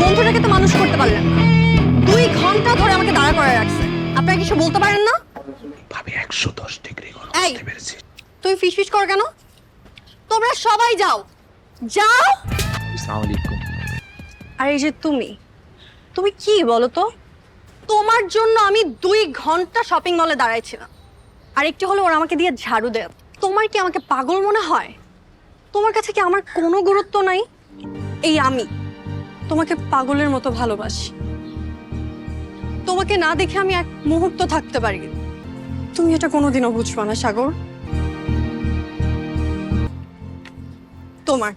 বন্ধুটাকে তো মানুষ করতে পারলেন না। 2 ঘন্টা ধরে আমাকে দাঁড়া করে রাখছে। আপনারা কিছু বলতে পারেন না? ভাবি 110 ডিগ্রি গরম এই, করতে পেরেছি। তুই ফিসফিস কর কেন? তোমরা সবাই যাও, যাও। আসসালামু আলাইকুম। আর এই যে তুমি কি বলো তো? তোমার জন্য আমি 2 ঘন্টা শপিং মলে দাঁড়াইছিলাম, আর একটু হলো ওরা আমাকে দিয়ে ঝাড়ু দেয়। তোমার কি আমাকে পাগল মনে হয়? তোমার কাছে কি আমার কোনো গুরুত্ব নাই? এই আমি তোমাকে পাগলের মতো ভালোবাসি। তোমাকে না দেখে আমি এক মুহূর্ত থাকতে পারি। তুমি এটা কোনোদিনও বুঝবা না সাগর। তোমার